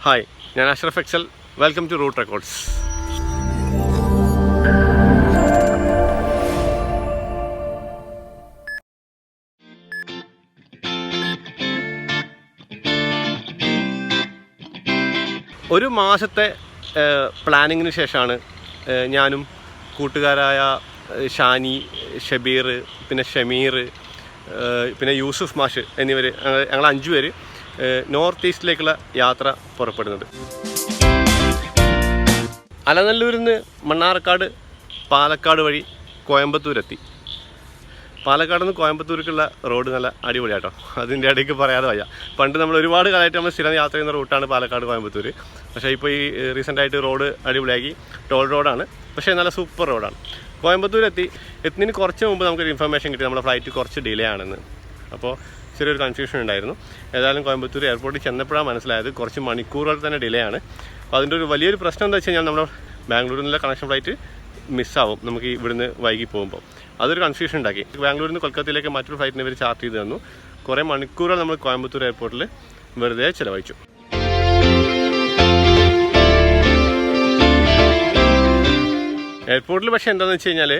Hi, ഞാൻ Ashraf Excel. Welcome to root records. ഒരു മാസത്തെ പ്ലാനിങ്ങിന് ശേഷമാണ് ഞാനും കൂട്ടുകാരായ ഷാനി, ഷബീർ, പിന്നെ ഷമീർ, പിന്നെ യൂസുഫ് മാഷ് എന്നിവർ ഞങ്ങൾ 5 പേര് നോർത്ത് ഈസ്റ്റിലേക്കുള്ള യാത്ര പുറപ്പെടുന്നത്. അലനല്ലൂരിൽ നിന്ന് മണ്ണാർക്കാട്, പാലക്കാട് വഴി കോയമ്പത്തൂരെത്തി. പാലക്കാട് നിന്ന് കോയമ്പത്തൂർക്കുള്ള റോഡ് നല്ല അടിപൊളിയാട്ടോ, അതിൻ്റെ ഇടയ്ക്ക് പറയാതെ വയ്യ. പണ്ട് നമ്മൾ ഒരുപാട് കാലമായിട്ട് നമ്മൾ സ്ഥിരം യാത്ര ചെയ്യുന്ന റൂട്ടാണ് പാലക്കാട് കോയമ്പത്തൂർ. പക്ഷേ ഇപ്പോൾ ഈ റീസെൻ്റായിട്ട് റോഡ് അടിപൊളിയാക്കി, ടോൾ റോഡാണ്, പക്ഷേ നല്ല സൂപ്പർ റോഡാണ്. എത്തുന്നതിന് കുറച്ച് മുമ്പ് നമുക്കൊരു ഇൻഫർമേഷൻ കിട്ടി, നമ്മുടെ ഫ്ലൈറ്റ് കുറച്ച് ഡിലേ ആണെന്ന്. അപ്പോൾ ചെറിയൊരു കൺഫ്യൂഷൻ ഉണ്ടായിരുന്നു. ഏതായാലും കോയമ്പത്തൂർ എയർപോർട്ടിൽ ചെന്നപ്പോഴാണ് മനസ്സിലായത് കുറച്ച് മണിക്കൂറുകൾ തന്നെ ഡിലേ ആണ്. അപ്പോൾ അതിൻ്റെ ഒരു വലിയൊരു പ്രശ്നം എന്താ വെച്ച് കഴിഞ്ഞാൽ നമ്മുടെ ബാംഗ്ലൂരിൽ നിന്നുള്ള കണക്ഷൻ ഫ്ലൈറ്റ് മിസ്സാവും നമുക്ക് ഇവിടുന്ന് വൈകി പോകുമ്പോൾ. അതൊരു കൺഫ്യൂഷൻ ഉണ്ടാക്കി. ബാംഗ്ലൂരിൽ നിന്ന് കൊൽക്കത്തയിലേക്ക് മറ്റൊരു ഫ്ലൈറ്റിന് ഇവർ ചാർട്ട് ചെയ്ത് തന്നു. കുറേ മണിക്കൂറുകൾ നമ്മൾ കോയമ്പത്തൂർ എയർപോർട്ടിൽ വെറുതെ ചിലവഴിച്ചു. എയർപോർട്ടിൽ പക്ഷേ എന്താണെന്ന് വെച്ച് കഴിഞ്ഞാൽ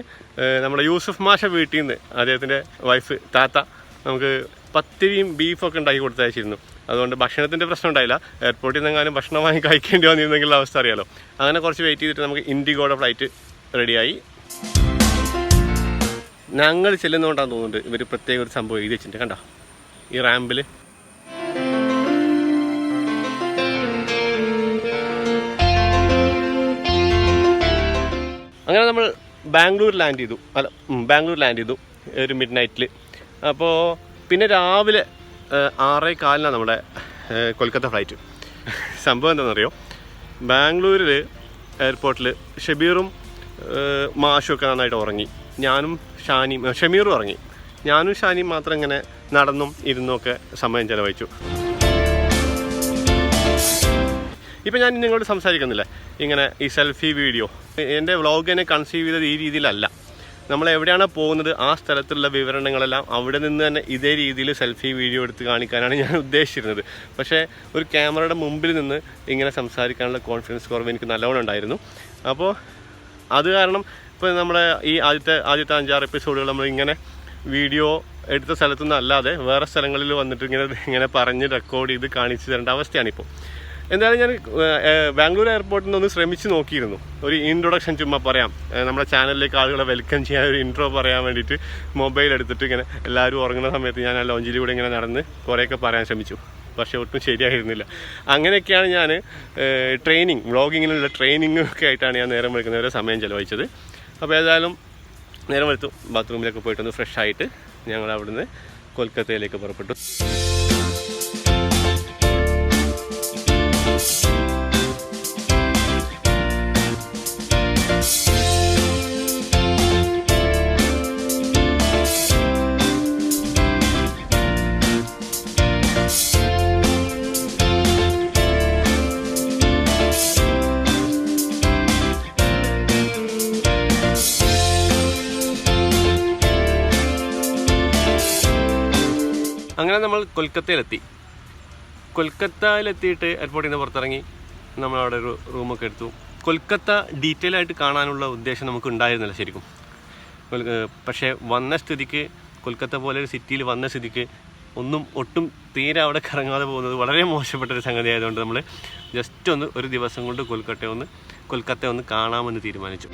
നമ്മുടെ യൂസുഫ് മാഷ വീട്ടിൽ നിന്ന് അദ്ദേഹത്തിൻ്റെ വൈഫ് താത്ത നമുക്ക് പത്തിരിയും ബീഫൊക്കെ ഉണ്ടാക്കി കൊടുത്തയച്ചിരുന്നു. അതുകൊണ്ട് ഭക്ഷണത്തിൻ്റെ പ്രശ്നം ഉണ്ടായില്ല. എയർപോർട്ടിൽ നിന്നെങ്ങാനും ഭക്ഷണം വാങ്ങി കഴിക്കേണ്ടി വന്നിരുന്നെങ്കിൽ അവസ്ഥ അറിയാലോ. അങ്ങനെ കുറച്ച് വെയിറ്റ് ചെയ്തിട്ട് നമുക്ക് ഇൻഡിഗോയുടെ ഫ്ലൈറ്റ് റെഡിയായി. ഞങ്ങൾ ചെല്ലുന്നതുകൊണ്ടാണ് തോന്നുന്നുണ്ട് ഇവർ പ്രത്യേക ഒരു സംഭവം എഴുതി വെച്ചിട്ടുണ്ട്. കണ്ടോ ഈ റാമ്പിൽ അങ്ങനെ നമ്മൾ ബാംഗ്ലൂർ ലാൻഡ് ചെയ്തു ഒരു മിഡ് നൈറ്റിൽ. അപ്പോൾ പിന്നെ രാവിലെ 6:15 നമ്മുടെ കൊൽക്കത്ത ഫ്ലൈറ്റ്. സംഭവം എന്താണെന്നറിയോ, ബാംഗ്ലൂരിൽ എയർപോർട്ടിൽ ഷബീറും മാഷും ഒക്കെ നന്നായിട്ട് ഉറങ്ങി. ഷമീറും ഉറങ്ങി. ഞാനും ഷാനിയും മാത്രം ഇങ്ങനെ നടന്നും ഇരുന്നും ഒക്കെ സമയം ചിലവഴിച്ചു. ഇപ്പം ഞാൻ നിങ്ങളോട് സംസാരിക്കുന്നില്ല ഇങ്ങനെ ഈ സെൽഫി വീഡിയോ. എൻ്റെ വ്ളോഗിനെ കൺസീവ് ചെയ്തത് ഈ രീതിയിലല്ല. നമ്മൾ എവിടെയാണ് പോകുന്നത് ആ സ്ഥലത്തുള്ള വിവരണങ്ങളെല്ലാം അവിടെ നിന്ന് തന്നെ ഇതേ രീതിയിൽ സെൽഫി വീഡിയോ എടുത്ത് കാണിക്കാനാണ് ഞാൻ ഉദ്ദേശിച്ചിരുന്നത്. പക്ഷേ ഒരു ക്യാമറയുടെ മുമ്പിൽ നിന്ന് ഇങ്ങനെ സംസാരിക്കാനുള്ള കോൺഫിഡൻസ് കുറവ് എനിക്ക് നല്ലവണ്ണം ഉണ്ടായിരുന്നു. അപ്പോൾ അത് കാരണം ഇപ്പോൾ നമ്മുടെ ഈ ആദ്യത്തെ 5-6 എപ്പിസോഡുകൾ നമ്മൾ ഇങ്ങനെ വീഡിയോ എടുത്ത സ്ഥലത്തുനിന്ന് അല്ലാതെ വേറെ സ്ഥലങ്ങളിൽ വന്നിട്ട് ഇങ്ങനെ പറഞ്ഞ് റെക്കോർഡ് ചെയ്ത് കാണിച്ചു തരേണ്ട അവസ്ഥയാണിപ്പോൾ. എന്തായാലും ഞാൻ ബാംഗ്ലൂർ എയർപോർട്ടിൽ നിന്ന് ശ്രമിച്ച് നോക്കിയിരുന്നു. ഒരു ഇൻട്രൊഡക്ഷൻ ചുമ്മാ പറയാം, നമ്മുടെ ചാനലിലേക്ക് ആളുകളെ വെൽക്കം ചെയ്യാൻ ഒരു ഇൻട്രോ പറയാൻ വേണ്ടിയിട്ട് മൊബൈൽ എടുത്തിട്ട് ഇങ്ങനെ എല്ലാവരും ഉറങ്ങുന്ന സമയത്ത് ഞാൻ ആ ലോഞ്ചിലൂടെ ഇങ്ങനെ നടന്ന് കുറേയൊക്കെ പറയാൻ ശ്രമിച്ചു. പക്ഷേ ഒട്ടും ശരിയായിരുന്നില്ല. അങ്ങനെയൊക്കെയാണ് ഞാൻ വ്ളോഗിങ്ങിനുള്ള ട്രെയിനിങ്ങൊക്കെ ആയിട്ടാണ് ഞാൻ നേരം വെളുക്കുന്നവരെ സമയം ചിലവഴിച്ചത്. അപ്പോൾ ഏതായാലും നേരം വെളുത്തു, ബാത്റൂമിലൊക്കെ പോയിട്ടൊന്ന് ഫ്രഷ് ആയിട്ട് ഞങ്ങൾ അവിടുന്ന് കൊൽക്കത്തയിലേക്ക് പുറപ്പെട്ടു. അങ്ങനെ നമ്മൾ കൊൽക്കത്തയിലെത്തിയിട്ട് എയർപോർട്ടിൽ നിന്ന് പുറത്തിറങ്ങി നമ്മളവിടെ ഒരു റൂമൊക്കെ എടുത്തു. കൊൽക്കത്ത ഡീറ്റെയിൽ ആയിട്ട് കാണാനുള്ള ഉദ്ദേശം നമുക്ക് ഉണ്ടായിരുന്നില്ല ശരിക്കും. പക്ഷേ കൊൽക്കത്ത പോലെ ഒരു സിറ്റിയിൽ വന്ന സ്ഥിതിക്ക് ഒട്ടും തീരെ അവിടെ കറങ്ങാതെ പോകുന്നത് വളരെ മോശപ്പെട്ടൊരു സംഗതി ആയതുകൊണ്ട് നമ്മൾ ജസ്റ്റ് ഒരു ദിവസം കൊണ്ട് കൊൽക്കത്ത ഒന്ന് കാണാമെന്ന് തീരുമാനിച്ചു.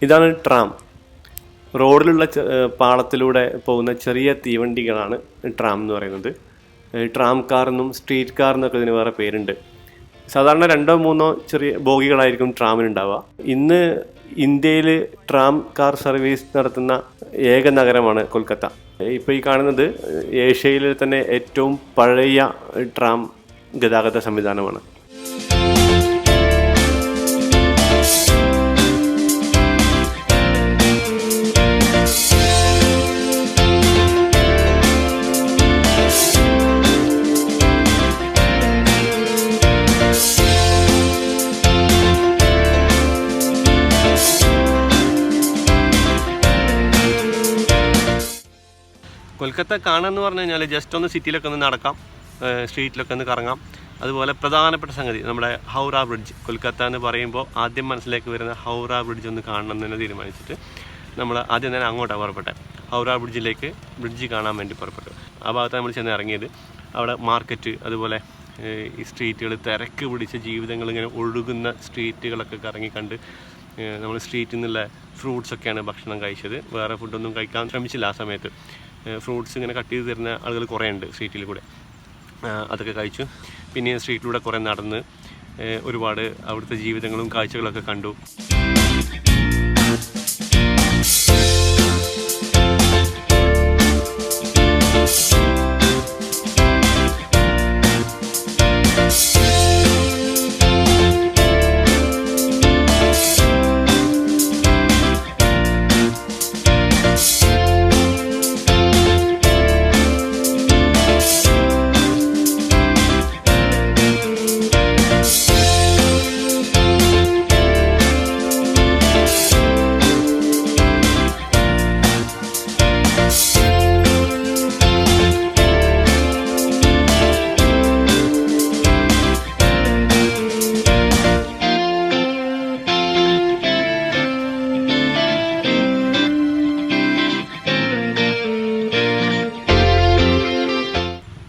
ഇതാണ് ട്രാം. റോഡിലുള്ള പാളത്തിലൂടെ പോകുന്ന ചെറിയ തീവണ്ടികളാണ് ട്രാം എന്ന് പറയുന്നത്. ട്രാം കാർ എന്നും സ്ട്രീറ്റ് കാർ എന്നൊക്കെ ഇതിന് വേറെ പേരുണ്ട്. സാധാരണ 2-3 ചെറിയ ബോഗികളായിരിക്കും ട്രാമിനുണ്ടാവുക. ഇന്ന് ഇന്ത്യയിൽ ട്രാം കാർ സർവീസ് നടത്തുന്ന ഏക നഗരമാണ് കൊൽക്കത്ത. ഇപ്പോൾ ഈ കാണുന്നത് ഏഷ്യയിലെ തന്നെ ഏറ്റവും പഴയ ട്രാം ഗതാഗത സംവിധാനമാണ്. കൊൽക്കത്ത കാണാമെന്ന് പറഞ്ഞു കഴിഞ്ഞാൽ ജസ്റ്റ് ഒന്ന് സിറ്റിയിലൊക്കെ ഒന്ന് നടക്കാം, സ്ട്രീറ്റിലൊക്കെ ഒന്ന് കറങ്ങാം. അതുപോലെ പ്രധാനപ്പെട്ട സംഗതി നമ്മുടെ ഹൗറ ബ്രിഡ്ജ്. കൊൽക്കത്ത എന്ന് പറയുമ്പോൾ ആദ്യം മനസ്സിലേക്ക് വരുന്ന ഹൗറ ബ്രിഡ്ജ് ഒന്ന് കാണണം എന്ന് തന്നെ തീരുമാനിച്ചിട്ട് നമ്മൾ ആദ്യം തന്നെ അങ്ങോട്ടാണ് പുറപ്പെട്ടെ. ഹൗറ ബ്രിഡ്ജിലേക്ക് ബ്രിഡ്ജ് കാണാൻ വേണ്ടി പുറപ്പെട്ടു. ആ ഭാഗത്ത് നമ്മൾ ചെന്ന് ഇറങ്ങിയത്. അവിടെ മാർക്കറ്റ്, അതുപോലെ ഈ സ്ട്രീറ്റുകൾ, തിരക്ക് പിടിച്ച ജീവിതങ്ങൾ, ഇങ്ങനെ ഒഴുകുന്ന സ്ട്രീറ്റുകളൊക്കെ കറങ്ങി കണ്ട് നമ്മൾ സ്ട്രീറ്റിൽ നിന്നുള്ള ഫ്രൂട്ട്സൊക്കെയാണ് ഭക്ഷണം കഴിച്ചത്. വേറെ ഫുഡൊന്നും കഴിക്കാൻ ശ്രമിച്ചില്ല ആ സമയത്ത്. ഫ്രൂട്ട്സ് ഇങ്ങനെ കട്ട് ചെയ്ത് തരുന്ന ആളുകൾ കുറേ ഉണ്ട് സ്ട്രീറ്റിൽ കൂടെ. അതൊക്കെ കഴിച്ചു. പിന്നെ സ്ട്രീറ്റിലൂടെ കുറേ നടന്ന് ഒരുപാട് അവിടുത്തെ ജീവിതങ്ങളും കാഴ്ചകളൊക്കെ കണ്ടു.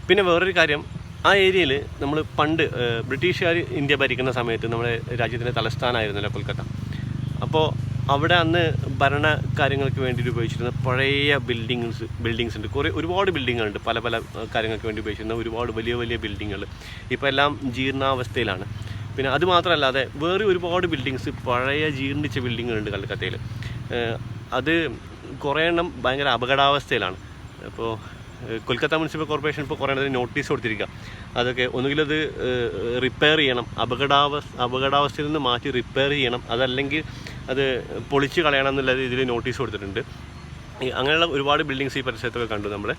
പിന്നെ വേറൊരു കാര്യം, ആ ഏരിയയിൽ നമ്മൾ പണ്ട് ബ്രിട്ടീഷുകാർ ഇന്ത്യ ഭരിക്കുന്ന സമയത്ത് നമ്മുടെ രാജ്യത്തിൻ്റെ തലസ്ഥാനമായിരുന്നല്ലോ കൊൽക്കത്ത. അപ്പോൾ അവിടെ അന്ന് ഭരണ കാര്യങ്ങൾക്ക് വേണ്ടി ഉപയോഗിച്ചിരുന്ന പഴയ ബിൽഡിങ്സ് ഉണ്ട്. ഒരുപാട് ബിൽഡിങ്ങുകളുണ്ട്. പല പല കാര്യങ്ങൾക്ക് വേണ്ടി ഉപയോഗിച്ചിരുന്ന ഒരുപാട് വലിയ വലിയ ബിൽഡിങ്ങുകൾ ഇപ്പോൾ എല്ലാം ജീർണാവസ്ഥയിലാണ്. പിന്നെ അതുമാത്രമല്ലാതെ വേറെ ഒരുപാട് ബിൽഡിങ്സ്, പഴയ ജീർണിച്ച ബിൽഡിങ്ങുകളുണ്ട് കൽക്കത്തയിൽ. അത് കുറേ എണ്ണം ഭയങ്കര അപകടാവസ്ഥയിലാണ്. അപ്പോൾ കൊൽക്കത്ത മുനിസിപ്പൽ കോർപ്പറേഷൻ ഇപ്പോൾ കുറേ എണ്ണത്തിന് നോട്ടീസ് കൊടുത്തിരിക്കുക. അതൊക്കെ ഒന്നുകിലത് റിപ്പയർ ചെയ്യണം, അപകടാവസ്ഥയിൽ നിന്ന് മാറ്റി റിപ്പയർ ചെയ്യണം, അതല്ലെങ്കിൽ അത് പൊളിച്ച് കളയണം എന്നുള്ള രീതിയിൽ നോട്ടീസ് കൊടുത്തിട്ടുണ്ട്. അങ്ങനെയുള്ള ഒരുപാട് ബിൽഡിങ്സ് ഈ പരിസരത്തൊക്കെ കണ്ടു നമ്മൾ.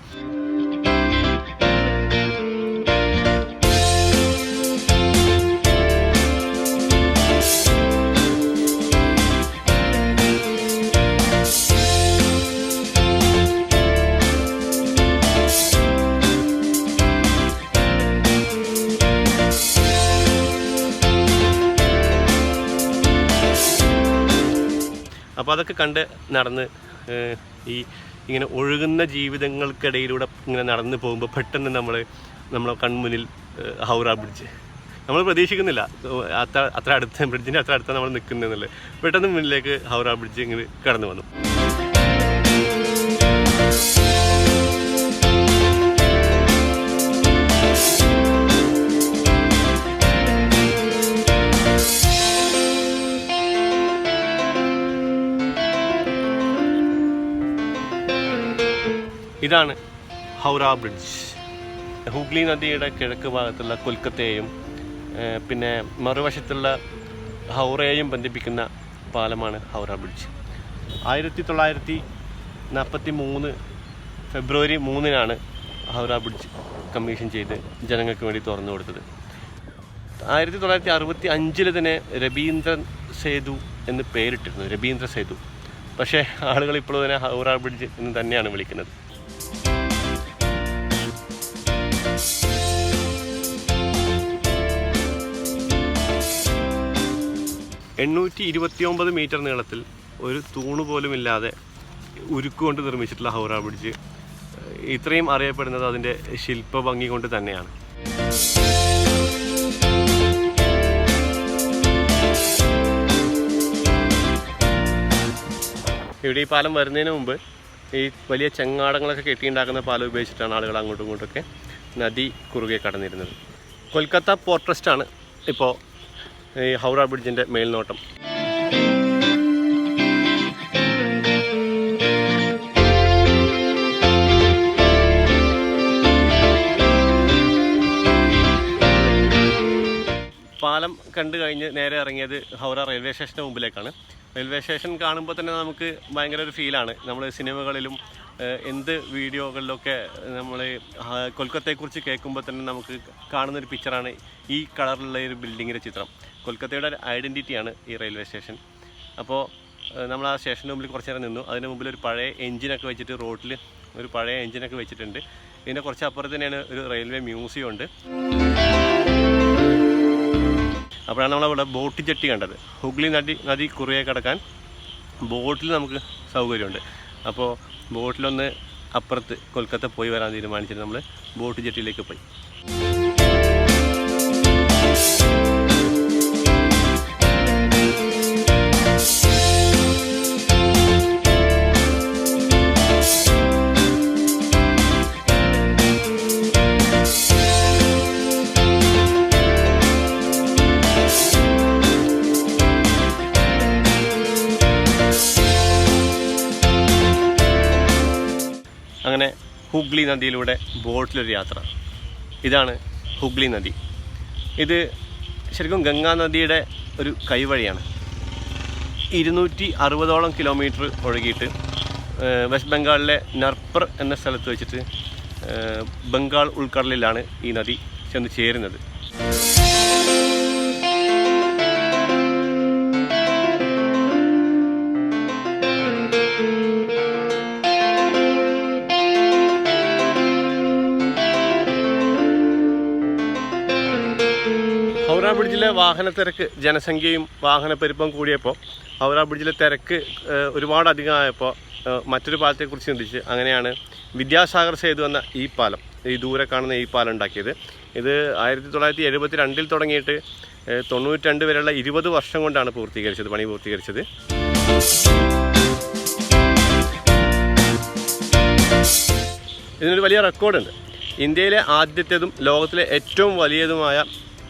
അപ്പോൾ അതൊക്കെ കണ്ട് നടന്ന് ഇങ്ങനെ ഒഴുകുന്ന ജീവിതങ്ങൾക്കിടയിലൂടെ ഇങ്ങനെ നടന്ന് പോകുമ്പോൾ പെട്ടെന്ന് നമ്മളെ കൺമുന്നിൽ ഹൗറ ബ്രിഡ്ജ്. നമ്മൾ പ്രതീക്ഷിക്കുന്നില്ല അത്ര അടുത്ത ബ്രിഡ്ജിൻ്റെ അത്ര അടുത്താണ് നമ്മൾ നിൽക്കുന്നതെന്നുള്ളത്. പെട്ടെന്ന് മുന്നിലേക്ക് ഹൗറ ബ്രിഡ്ജ് ഇങ്ങനെ കടന്നു വന്നു. ഇതാണ് ഹൗറ ബ്രിഡ്ജ്. ഹൂഗ്ലി നദിയുടെ കിഴക്ക് ഭാഗത്തുള്ള കൊൽക്കത്തയെയും പിന്നെ മറുവശത്തുള്ള ഹൗറയെയും ബന്ധിപ്പിക്കുന്ന പാലമാണ് ഹൗറ ബ്രിഡ്ജ്. 1943 ഫെബ്രുവരി 3 ഹൗറ ബ്രിഡ്ജ് കമ്മീഷൻ ചെയ്ത് ജനങ്ങൾക്ക് വേണ്ടി തുറന്നു കൊടുത്തത്. 1965 തന്നെ രബീന്ദ്ര സേതു എന്ന് പേരിട്ടിരുന്നു, രബീന്ദ്ര സേതു. പക്ഷേ ആളുകൾ ഇപ്പോൾ തന്നെ ഹൗറ ബ്രിഡ്ജ് എന്ന് തന്നെയാണ് വിളിക്കുന്നത്. 829 മീറ്റർ നീളത്തിൽ ഒരു തൂണ് പോലും ഇല്ലാതെ ഉരുക്കുകൊണ്ട് നിർമ്മിച്ചിട്ടുള്ള ഹൗറ ബ്രിഡ്ജ് ഇത്രയും അറിയപ്പെടുന്നത് അതിൻ്റെ ശില്പഭംഗി കൊണ്ട് തന്നെയാണ്. ഇവിടെ ഈ പാലം വരുന്നതിന് മുമ്പ് ഈ വലിയ ചെങ്ങാടങ്ങളൊക്കെ കെട്ടിയുണ്ടാക്കുന്ന പാലം ഉപയോഗിച്ചിട്ടാണ് ആളുകൾ അങ്ങോട്ടും ഇങ്ങോട്ടൊക്കെ നദി കുറുകെ കടന്നിരുന്നത്. കൊൽക്കത്ത പോർട്ട് ട്രസ്റ്റാണ് ഇപ്പോൾ ഈ ഹൗറ ബ്രിഡ്ജിൻ്റെ മേൽനോട്ടം. പാലം കണ്ടു കഴിഞ്ഞ് നേരെ ഇറങ്ങിയത് ഹൗറ റെയിൽവേ സ്റ്റേഷൻ്റെ മുമ്പിലേക്കാണ്. റെയിൽവേ സ്റ്റേഷൻ കാണുമ്പോൾ തന്നെ നമുക്ക് ഭയങ്കര ഒരു ഫീലാണ്. നമ്മൾ സിനിമകളിലും എന്ത് വീഡിയോകളിലൊക്കെ നമ്മൾ കൊൽക്കത്തയെക്കുറിച്ച് കേൾക്കുമ്പോൾ തന്നെ നമുക്ക് കാണുന്നൊരു പിക്ചറാണ് ഈ കളറിലുള്ള ഒരു ബിൽഡിങ്ങിൻ്റെ ചിത്രം. കൊൽക്കത്തയുടെ ഒരു ഐഡൻറ്റിറ്റിയാണ് ഈ റെയിൽവേ സ്റ്റേഷൻ. അപ്പോൾ നമ്മൾ ആ സ്റ്റേഷൻ്റെ മുമ്പിൽ കുറച്ച് നേരം നിന്നു. അതിന് മുമ്പിൽ ഒരു പഴയ എഞ്ചിനൊക്കെ വെച്ചിട്ട് റോഡിൽ ഒരു പഴയ എഞ്ചിനൊക്കെ വെച്ചിട്ടുണ്ട്. ഇതിൻ്റെ കുറച്ച് അപ്പുറത്ത് തന്നെയാണ് ഒരു റെയിൽവേ മ്യൂസിയം ഉണ്ട്. അപ്പോഴാണ് നമ്മളവിടെ ബോട്ട് ജെട്ടി കണ്ടത്. ഹുഗ്ലി നദി കുറുകെ കടക്കാൻ ബോട്ടിൽ നമുക്ക് സൗകര്യമുണ്ട്. അപ്പോൾ ബോട്ടിലൊന്ന് അപ്പുറത്ത് കൊൽക്കത്ത പോയി വരാൻ തീരുമാനിച്ചിട്ട് നമ്മൾ ബോട്ട് ജെട്ടിയിലേക്ക് പോയി. അങ്ങനെ ഹൂഗ്ലി നദിയിലൂടെ ബോട്ടിലൊരു യാത്ര. ഇതാണ് ഹൂഗ്ലി നദി. ഇത് ശരിക്കും ഗംഗാ നദിയുടെ ഒരു കൈവഴിയാണ്. 260ഓളം കിലോമീറ്റർ ഒഴുകിയിട്ട് വെസ്റ്റ് ബംഗാളിലെ നർപ്പർ എന്ന സ്ഥലത്ത് വെച്ചിട്ട് ബംഗാൾ ഉൾക്കടലിലാണ് ഈ നദി ചെന്ന് ചേരുന്നത്. ഹൗറ ബ്രിഡ്ജിലെ വാഹനത്തിരക്ക്, ജനസംഖ്യയും വാഹനപ്പെരുപ്പം കൂടിയപ്പോൾ ഹൗറ ബ്രിഡ്ജിലെ തിരക്ക് ഒരുപാട് അധികമായപ്പോൾ മറ്റൊരു പാലത്തെക്കുറിച്ച് ചിന്തിച്ച് അങ്ങനെയാണ് വിദ്യാസാഗർ സേതു എന്ന ഈ പാലം, ഈ ദൂരെ കാണുന്ന ഈ പാലം ഉണ്ടാക്കിയത്. ഇത് 1972 തുടങ്ങിയിട്ട് 92 വരെയുള്ള 20 വർഷം കൊണ്ടാണ് പണി പൂർത്തീകരിച്ചത്. ഇതിനൊരു വലിയ റെക്കോർഡുണ്ട്. ഇന്ത്യയിലെ ആദ്യത്തേതും ലോകത്തിലെ ഏറ്റവും വലിയതുമായ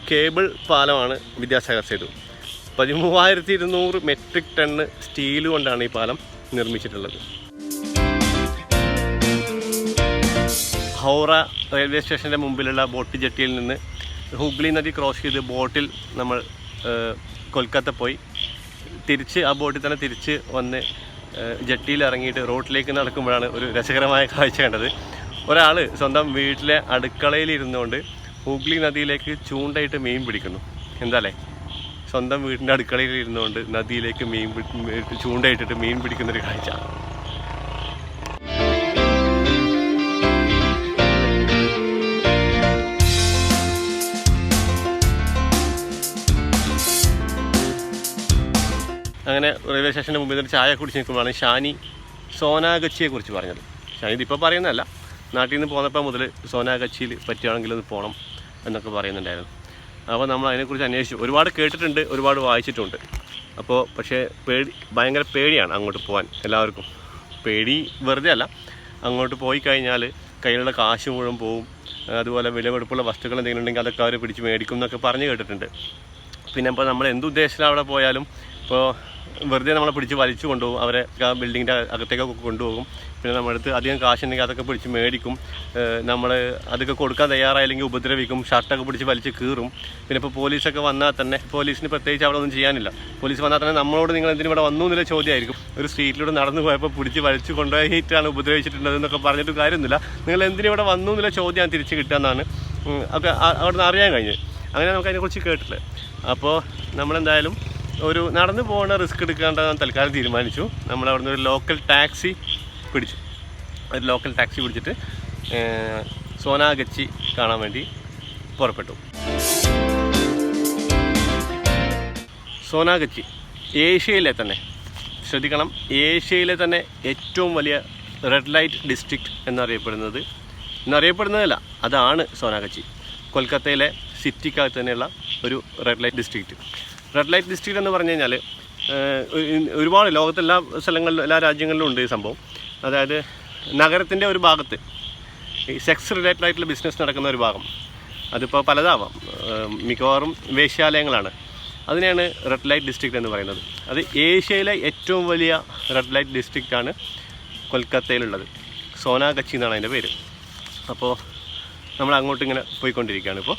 കേബിൾ പാലമാണ് Vidyasagar Setu. 13,200 metric tonne steel കൊണ്ടാണ് ഈ പാലം നിർമ്മിച്ചിട്ടുള്ളത്. ഹൗറ റെയിൽവേ സ്റ്റേഷൻ്റെ മുമ്പിലുള്ള ബോട്ട് ജെട്ടിയിൽ നിന്ന് ഹൂഗ്ലി നദി ക്രോസ് ചെയ്ത് ബോട്ടിൽ നമ്മൾ കൊൽക്കത്ത പോയി തിരിച്ച് ആ ബോട്ടിൽ തന്നെ തിരിച്ച് വന്ന് ജെട്ടിയിൽ ഇറങ്ങിയിട്ട് റോഡിലേക്ക് നടക്കുമ്പോഴാണ് ഒരു രസകരമായ കാഴ്ച കണ്ടത്. ഒരാൾ സ്വന്തം വീട്ടിലെ അടുക്കളയിൽ ഇരുന്നുകൊണ്ട് ഹൂഗ്ലി നദിയിലേക്ക് ചൂണ്ടയിട്ട് മീൻ പിടിക്കുന്നു. എന്താല്ലേ, സ്വന്തം വീടിൻ്റെ അടുക്കളയിൽ ഇരുന്നുകൊണ്ട് നദിയിലേക്ക് ചൂണ്ടയിട്ടിട്ട് മീൻ പിടിക്കുന്നൊരു കാഴ്ച. അങ്ങനെ റെയിൽവേ സ്റ്റേഷൻ്റെ മുമ്പിൽ നിന്ന് ചായ കുടിച്ച് നിൽക്കുമ്പോഴാണ് ഷാനി സോനാഗച്ചിയെക്കുറിച്ച് പറഞ്ഞത്. ഷാനി ഇതിപ്പോൾ പറയുന്നതല്ല, നാട്ടിൽ നിന്ന് പോന്നപ്പോൾ മുതൽ സോനാഗച്ചിയിൽ പറ്റുകയാണെങ്കിൽ ഒന്ന് പോകണം എന്നൊക്കെ പറയുന്നുണ്ടായിരുന്നു. അപ്പോൾ നമ്മൾ അതിനെക്കുറിച്ച് അന്വേഷിച്ചു. ഒരുപാട് കേട്ടിട്ടുണ്ട്, ഒരുപാട് വായിച്ചിട്ടുണ്ട്. അപ്പോൾ പക്ഷേ ഭയങ്കര പേടിയാണ് അങ്ങോട്ട് പോകാൻ എല്ലാവർക്കും. പേടി വെറുതെ അല്ല, അങ്ങോട്ട് പോയി കഴിഞ്ഞാൽ കയ്യിലുള്ള കാശ് മുഴുവൻ പോവും. അതുപോലെ വിലപിടിപ്പുള്ള വസ്തുക്കൾ എന്തെങ്കിലും ഉണ്ടെങ്കിൽ അതൊക്കെ അവർ പിടിച്ച് മേടിക്കും എന്നൊക്കെ പറഞ്ഞ് കേട്ടിട്ടുണ്ട്. പിന്നെ ഇപ്പോൾ നമ്മൾ എന്തുദ്ദേശത്തിൽ അവിടെ പോയാലും ഇപ്പോൾ വെറുതെ നമ്മളെ പിടിച്ച് വലിച്ചു കൊണ്ടുപോകും, അവരെ ബിൽഡിങ്ങിൻ്റെ അകത്തേക്കൊക്കെ കൊണ്ടുപോകും. പിന്നെ നമ്മുടെ അടുത്ത് അധികം കാശുണ്ടെങ്കിൽ അതൊക്കെ പിടിച്ച് മേടിക്കും. നമ്മൾ അതൊക്കെ കൊടുക്കാൻ തയ്യാറായില്ലെങ്കിൽ ഉപദ്രവിക്കും, ഷർട്ടൊക്കെ പിടിച്ച് വലിച്ച് കീറും. പിന്നെ ഇപ്പോൾ പോലീസൊക്കെ വന്നാൽ തന്നെ പോലീസിന് പ്രത്യേകിച്ച് അവിടെ ഒന്നും ചെയ്യാനില്ല. പോലീസ് വന്നാൽ തന്നെ നമ്മളോട് നിങ്ങൾ എന്തിനും ഇവിടെ വന്നു എന്നുള്ള ചോദ്യമായിരിക്കും. ഒരു സ്ട്രീറ്റിലൂടെ നടന്നു പോയപ്പോൾ പിടിച്ച് വലിച്ചു കൊണ്ടുപോയിട്ടാണ് ഉപദ്രവിച്ചിട്ടുള്ളത് എന്നൊക്കെ പറഞ്ഞിട്ട് കാര്യമൊന്നുമില്ല. നിങ്ങൾ എന്തിനും ഇവിടെ വന്നു എന്നുള്ള ചോദ്യം തിരിച്ച് കിട്ടുമെന്നാണ് ഒക്കെ അവിടെ നിന്ന് അറിയാൻ കഴിഞ്ഞത്. അങ്ങനെ നമുക്ക് അതിനെക്കുറിച്ച് കേട്ടില്ല. അപ്പോൾ നമ്മളെന്തായാലും ഒരു നടന്നു പോകുന്ന റിസ്ക് എടുക്കാണ്ടെന്ന് തൽക്കാലം തീരുമാനിച്ചു. നമ്മൾ അവിടെ നിന്ന് ഒരു ലോക്കൽ ടാക്സി പിടിച്ചിട്ട് സോനാഗച്ചി കാണാൻ വേണ്ടി പുറപ്പെട്ടു. സോനാഗച്ചി ഏഷ്യയിലെ തന്നെ, ശ്രദ്ധിക്കണം, ഏഷ്യയിലെ തന്നെ ഏറ്റവും വലിയ റെഡ് ലൈറ്റ് ഡിസ്ട്രിക്റ്റ് എന്നറിയപ്പെടുന്നതല്ല, അതാണ് സോനാഗച്ചി. കൊൽക്കത്തയിലെ സിറ്റിക്കകത്ത് തന്നെയുള്ള ഒരു red light district. Red light district എന്ന് പറഞ്ഞു കഴിഞ്ഞാൽ ഒരുപാട് ലോകത്തെല്ലാ സ്ഥലങ്ങളിലും എല്ലാ രാജ്യങ്ങളിലും ഉണ്ട് ഈ സംഭവം. അതായത് നഗരത്തിൻ്റെ ഒരു ഭാഗത്ത് ഈ സെക്സ് റിലേറ്റഡ് ആയിട്ടുള്ള ബിസിനസ് നടക്കുന്ന ഒരു ഭാഗം, അതിപ്പോൾ പലതാവാം, മിക്കവാറും വേശ്യാലയങ്ങളാണ്. അതിനെയാണ് റെഡ് ലൈറ്റ് ഡിസ്ട്രിക്റ്റ് എന്ന് പറയുന്നത്. അത് ഏഷ്യയിലെ ഏറ്റവും വലിയ റെഡ് ലൈറ്റ് ഡിസ്ട്രിക്റ്റാണ് കൊൽക്കത്തയിലുള്ളത്. സോനാഗച്ചി എന്നാണ് അതിൻ്റെ പേര്. അപ്പോൾ നമ്മൾ അങ്ങോട്ട് ഇങ്ങനെ പോയിക്കൊണ്ടിരിക്കുകയാണ് ഇപ്പോൾ.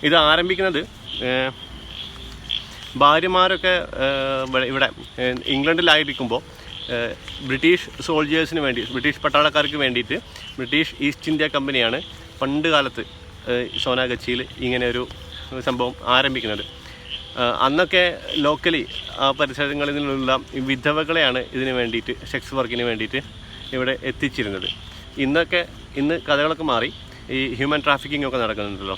ഇത് ആരംഭിക്കുന്നത് ഭാര്യമാരൊക്കെ ഇവിടെ ഇംഗ്ലണ്ടിലായിരിക്കുമ്പോൾ ബ്രിട്ടീഷ് സോൾജേഴ്സിന് വേണ്ടി, ബ്രിട്ടീഷ് പട്ടാളക്കാർക്ക് വേണ്ടിയിട്ട് ബ്രിട്ടീഷ് ഈസ്റ്റ് ഇന്ത്യ കമ്പനിയാണ് പണ്ട് കാലത്ത് സോനാഗച്ചിയിൽ ഇങ്ങനെ ഒരു സംഭവം ആരംഭിക്കുന്നത്. അന്നൊക്കെ ലോക്കലി ആ പരിസരങ്ങളിൽ നിന്നുള്ള വിധവകളെയാണ് ഇതിന് വേണ്ടിയിട്ട്, സെക്സ് വർക്കിന് വേണ്ടിയിട്ട് ഇവിടെ എത്തിച്ചിരുന്നത്. ഇന്ന് കഥകളൊക്കെ മാറി. ഈ ഹ്യൂമൻ ട്രാഫിക്കിംഗ് ഒക്കെ നടക്കുന്നുണ്ടല്ലോ.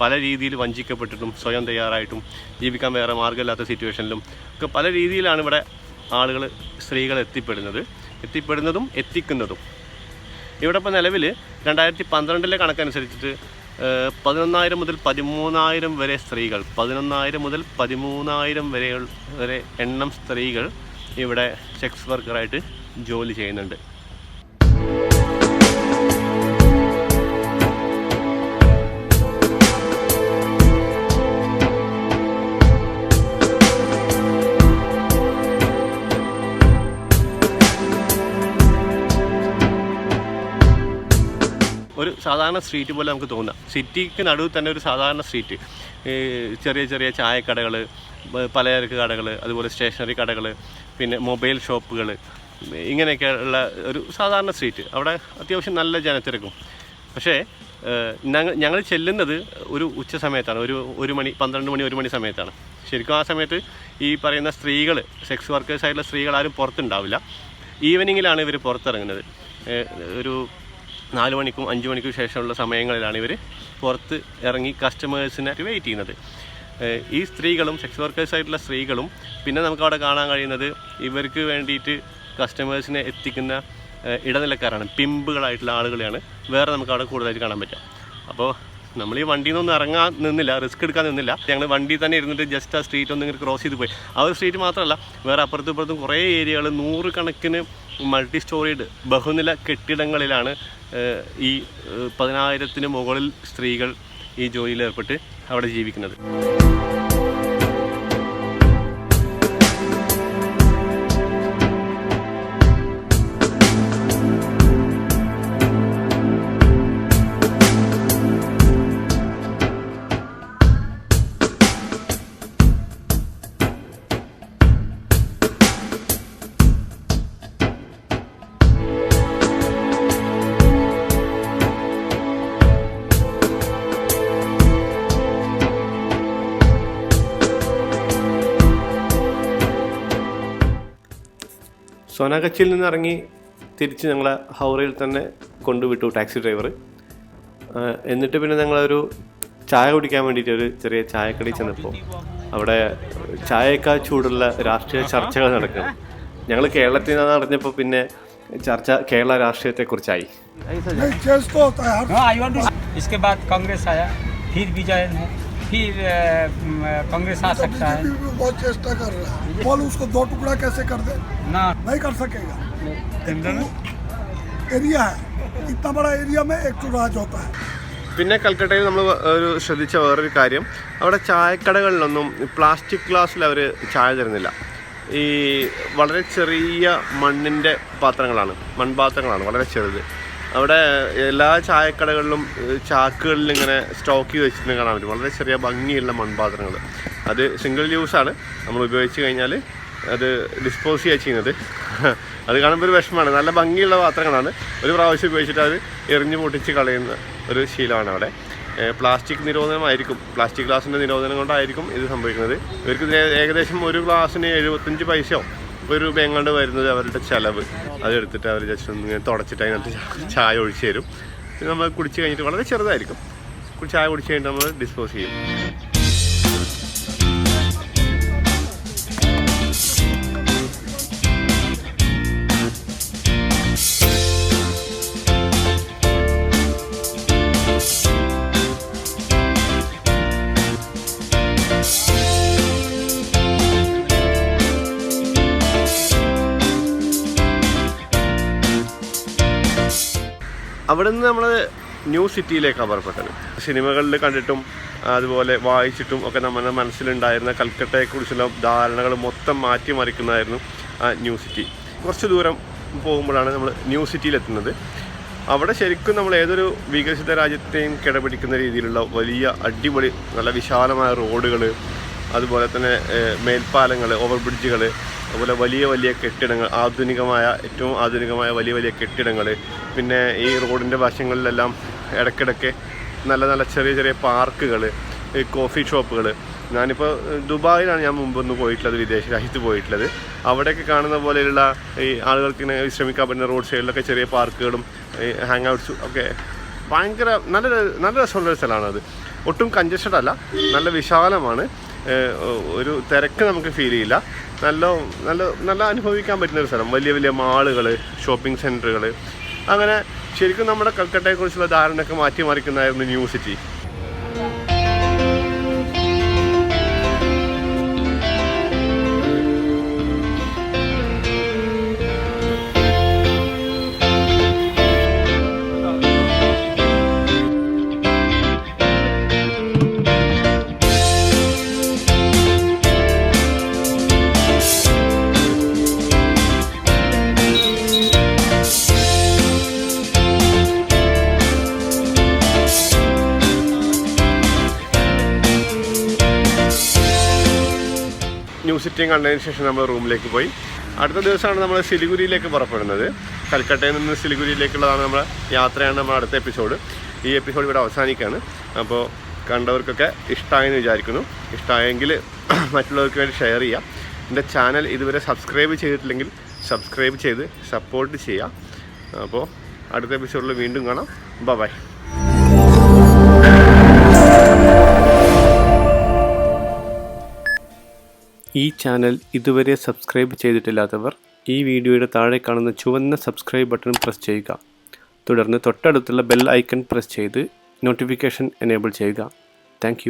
പല രീതിയിൽ വഞ്ചിക്കപ്പെട്ടിട്ടും സ്വയം തയ്യാറായിട്ടും ജീവിക്കാൻ വേറെ മാർഗ്ഗമില്ലാത്ത സിറ്റുവേഷനിലും ഒക്കെ പല രീതിയിലാണ് ഇവിടെ ആളുകൾ, സ്ത്രീകൾ എത്തിപ്പെടുന്നതും എത്തിക്കുന്നതും. ഇവിടെ ഇപ്പോൾ നിലവിൽ 2012 കണക്കനുസരിച്ചിട്ട് 11,000 മുതൽ 13,000 വരെ സ്ത്രീകൾ, 11,000 മുതൽ 13,000 വരെ എണ്ണം സ്ത്രീകൾ ഇവിടെ സെക്സ് വർക്കറായിട്ട് ജോലി ചെയ്യുന്നുണ്ട്. ഒരു സാധാരണ സ്ട്രീറ്റ് പോലെ നമുക്ക് തോന്നാം. സിറ്റിക്ക് നടുവിൽ തന്നെ ഒരു സാധാരണ സ്ട്രീറ്റ്, ചെറിയ ചെറിയ ചായക്കടകൾ, പലചരക്ക് കടകൾ, അതുപോലെ സ്റ്റേഷനറി കടകൾ, പിന്നെ മൊബൈൽ ഷോപ്പുകൾ, ഇങ്ങനെയൊക്കെയുള്ള ഒരു സാധാരണ സ്ട്രീറ്റ്. അവിടെ അത്യാവശ്യം നല്ല ജനത്തിരക്കും. പക്ഷേ ഞങ്ങൾ ചെല്ലുന്നത് ഒരു ഉച്ച സമയത്താണ്, ഒരു മണി, 12 മണി 1 മണി സമയത്താണ്. ശരിക്കും ആ സമയത്ത് ഈ പറയുന്ന സ്ത്രീകൾ, സെക്സ് വർക്കേഴ്സായിട്ടുള്ള സ്ത്രീകൾ ആരും പുറത്തുണ്ടാവില്ല. ഈവനിങ്ങിലാണ് ഇവർ പുറത്തിറങ്ങുന്നത്. ഒരു 4 മണിക്കും 5 മണിക്കും ശേഷമുള്ള സമയങ്ങളിലാണ് ഇവർ പുറത്ത് ഇറങ്ങി കസ്റ്റമേഴ്സിനെ വെയിറ്റ് ചെയ്യുന്നത്. ഈ സ്ത്രീകളും, സെക്സ് വർക്കേഴ്സായിട്ടുള്ള സ്ത്രീകളും, പിന്നെ നമുക്കവിടെ കാണാൻ കഴിയുന്നത് ഇവർക്ക് വേണ്ടിയിട്ട് കസ്റ്റമേഴ്സിനെ എത്തിക്കുന്ന ഇടനിലക്കാരാണ്, പിമ്പുകളായിട്ടുള്ള ആളുകളെയാണ് വേറെ നമുക്കവിടെ കൂടുതലായിട്ട് കാണാൻ പറ്റുക. അപ്പോൾ നമ്മൾ ഈ വണ്ടിയിൽ നിന്നൊന്നും ഇറങ്ങാൻ നിന്നില്ല, റിസ്ക് എടുക്കാൻ നിന്നില്ല. ഞങ്ങൾ വണ്ടിയിൽ തന്നെ ഇരുന്നിട്ട് ജസ്റ്റ് ആ സ്ട്രീറ്റ് ഒന്ന് ഇങ്ങനെ ക്രോസ് ചെയ്ത് പോയി. ആ ഒരു സ്ട്രീറ്റ് മാത്രമല്ല, വേറെ അപ്പുറത്തും ഇപ്പുറത്തും കുറേ ഏരിയകൾ, 100 കണക്കിന് മൾട്ടി സ്റ്റോറീഡ് ബഹുനില കെട്ടിടങ്ങളിലാണ് ഈ 10,000-ന് മുകളിൽ സ്ത്രീകൾ ഈ ജോലിയിൽ ഏർപ്പെട്ട് അവിടെ ജീവിക്കുന്നത്. സോനാഗച്ചിയിൽ നിന്ന് ഇറങ്ങി തിരിച്ച് ഞങ്ങളെ ഹൗറയിൽ തന്നെ കൊണ്ടുവിട്ടു ടാക്സി ഡ്രൈവർ. എന്നിട്ട് പിന്നെ ഞങ്ങളൊരു ചായ കുടിക്കാൻ വേണ്ടിയിട്ട് ഒരു ചെറിയ ചായക്കടയിൽ ചെന്നപ്പോൾ അവിടെ ചായയേക്കാൾ ചൂടുള്ള രാഷ്ട്രീയ ചർച്ചകൾ നടക്കുക. ഞങ്ങൾ കേരളത്തിൽ നിന്ന് അറിഞ്ഞപ്പോൾ പിന്നെ ചർച്ച കേരള രാഷ്ട്രീയത്തെക്കുറിച്ചായി. फिर कांग्रेस आ सकता है। बहुत चेष्टा कर रहा है, बोल उसको 2 टुकड़ा कैसे कर दे, ना नहीं कर सकेगा। एरिया है, इतना बड़ा एरिया में एक राज होता है. പിന്നെ കൽക്കട്ടയിൽ നമ്മൾ ഒരു ശ്രദ്ധിച്ച വേറൊരു കാര്യം, അവിടെ ചായക്കടകളിലൊന്നും പ്ലാസ്റ്റിക് ഗ്ലാസ്സിൽ അവർ ചായ തരുന്നില്ല. ഈ വളരെ ചെറിയ മണ്ണിൻ്റെ പാത്രങ്ങളാണ്, മൺപാത്രങ്ങളാണ്, വളരെ ചെറുത്. അവിടെ എല്ലാ ചായക്കടകളിലും ചാക്കുകളിൽ ഇങ്ങനെ സ്റ്റോക്ക് ചെയ്ത് വെച്ചിട്ട് കാണാൻ പറ്റും. വളരെ ചെറിയ ഭംഗിയുള്ള മൺപാത്രങ്ങൾ. അത് സിംഗിൾ യൂസാണ്, നമ്മൾ ഉപയോഗിച്ച് കഴിഞ്ഞാൽ അത് ഡിസ്പോസ് ചെയ്യുന്നത്. അത് കാണുമ്പോൾ ഒരു വിഷമമാണ്. നല്ല ഭംഗിയുള്ള പാത്രങ്ങളാണ്, ഒരു പ്രാവശ്യം ഉപയോഗിച്ചിട്ട് അത് എറിഞ്ഞു പൊട്ടിച്ച് കളയുന്ന ഒരു ശീലമാണ് അവിടെ. പ്ലാസ്റ്റിക് നിരോധനമായിരിക്കും, പ്ലാസ്റ്റിക് ഗ്ലാസിൻ്റെ നിരോധനം കൊണ്ടായിരിക്കും ഇത് സംഭവിക്കുന്നത്. ഇവർക്ക് ഏകദേശം ഒരു ഗ്ലാസ്സിന് 75 പൈസയോ ₹1 എങ്ങാണ്ട് വരുന്നത് അവരുടെ ചിലവ്. അതെടുത്തിട്ട് അവർ ജസ്റ്റ് ഒന്ന് ഇങ്ങനെ തുടച്ചിട്ട് അതിനകത്ത് ചായ ഒഴിച്ച് തരും. നമ്മൾ കുടിച്ച് കഴിഞ്ഞിട്ട് വളരെ ചെറുതായിരിക്കും, ചായ കുടിച്ച് കഴിഞ്ഞിട്ട് നമ്മൾ ഡിസ്പോസ് ചെയ്യും. അവിടെ നിന്ന് നമ്മൾ ന്യൂ സിറ്റിയിലേക്കാണ് പുറപ്പെട്ടത്. സിനിമകളിൽ കണ്ടിട്ടും അതുപോലെ വായിച്ചിട്ടും ഒക്കെ നമ്മുടെ മനസ്സിലുണ്ടായിരുന്ന കൽക്കട്ടയെക്കുറിച്ചുള്ള ധാരണകൾ മൊത്തം മാറ്റിമറിക്കുന്നതായിരുന്നു ആ ന്യൂ സിറ്റി. കുറച്ച് ദൂരം പോകുമ്പോഴാണ് നമ്മൾ ന്യൂ സിറ്റിയിലെത്തുന്നത്. അവിടെ ശരിക്കും നമ്മൾ ഏതൊരു വികസിത രാജ്യത്തെയും കിടപിടിക്കുന്ന രീതിയിലുള്ള വലിയ അടിപൊളി നല്ല വിശാലമായ റോഡുകൾ, അതുപോലെ തന്നെ മേൽപ്പാലങ്ങൾ, ഓവർ ബ്രിഡ്ജുകൾ, അതുപോലെ വലിയ വലിയ കെട്ടിടങ്ങൾ, ഏറ്റവും ആധുനികമായ വലിയ വലിയ കെട്ടിടങ്ങൾ. പിന്നെ ഈ റോഡിൻ്റെ വശങ്ങളിലെല്ലാം ഇടയ്ക്കിടയ്ക്ക് നല്ല നല്ല ചെറിയ ചെറിയ പാർക്കുകൾ, കോഫി ഷോപ്പുകൾ. ഞാനിപ്പോൾ ദുബായിലാണ് ഞാൻ മുമ്പൊന്ന് പോയിട്ടുള്ളത്, വിദേശ രാജ്യത്ത് പോയിട്ടുള്ളത്. അവിടെയൊക്കെ കാണുന്ന പോലെയുള്ള ഈ ആളുകൾക്ക് ഇങ്ങനെ വിശ്രമിക്കാൻ പറ്റുന്ന റോഡ് സൈഡിലൊക്കെ ചെറിയ പാർക്കുകളും ഹാങ് ഔട്ട്സും ഒക്കെ ഭയങ്കര നല്ല രസമുള്ളൊരു സ്ഥലമാണത്. ഒട്ടും കൺജസ്റ്റഡ് അല്ല, നല്ല വിശാലമാണ്. ഒരു തിരക്ക് നമുക്ക് ഫീൽ ചെയ്യില്ല. നല്ല അനുഭവിക്കാൻ പറ്റുന്നൊരു സ്ഥലം. വലിയ വലിയ മാളുകൾ, ഷോപ്പിംഗ് സെൻറ്ററുകൾ, അങ്ങനെ ശരിക്കും നമ്മുടെ കൽക്കട്ടയെക്കുറിച്ചുള്ള ധാരണയൊക്കെ മാറ്റിമറിക്കുന്നതായിരുന്നു ന്യൂ സിറ്റി. ന്യൂ സിറ്റിയും കണ്ടതിന് ശേഷം നമ്മൾ റൂമിലേക്ക് പോയി. അടുത്ത ദിവസമാണ് നമ്മൾ സിലിഗുരിയിലേക്ക് പുറപ്പെടുന്നത്. കൽക്കട്ടയിൽ നിന്ന് സിലിഗുരിയിലേക്കുള്ളതാണ് നമ്മുടെ യാത്രയാണ് നമ്മുടെ അടുത്ത എപ്പിസോഡ്. ഈ എപ്പിസോഡ് ഇവിടെ അവസാനിക്കുകയാണ്. അപ്പോൾ കണ്ടവർക്കൊക്കെ ഇഷ്ടമായെന്ന് വിചാരിക്കുന്നു. ഇഷ്ടമായെങ്കിൽ മറ്റുള്ളവർക്ക് വേണ്ടി ഷെയർ ചെയ്യാം. എൻ്റെ ചാനൽ ഇതുവരെ സബ്സ്ക്രൈബ് ചെയ്തിട്ടില്ലെങ്കിൽ സബ്സ്ക്രൈബ് ചെയ്ത് സപ്പോർട്ട് ചെയ്യാം. അപ്പോൾ അടുത്ത എപ്പിസോഡിൽ വീണ്ടും കാണാം. ബൈ. ഈ ചാനൽ ഇതുവരെ സബ്സ്ക്രൈബ് ചെയ്തിട്ടില്ലാത്തവർ ഈ വീഡിയോയുടെ താഴെ കാണുന്ന ചുവന്ന സബ്സ്ക്രൈബ് ബട്ടൺ പ്രസ് ചെയ്യുക. തുടർന്ന് തൊട്ടടുത്തുള്ള ബെൽ ഐക്കൺ പ്രസ് ചെയ്ത് നോട്ടിഫിക്കേഷൻ എനേബിൾ ചെയ്യുക. താങ്ക്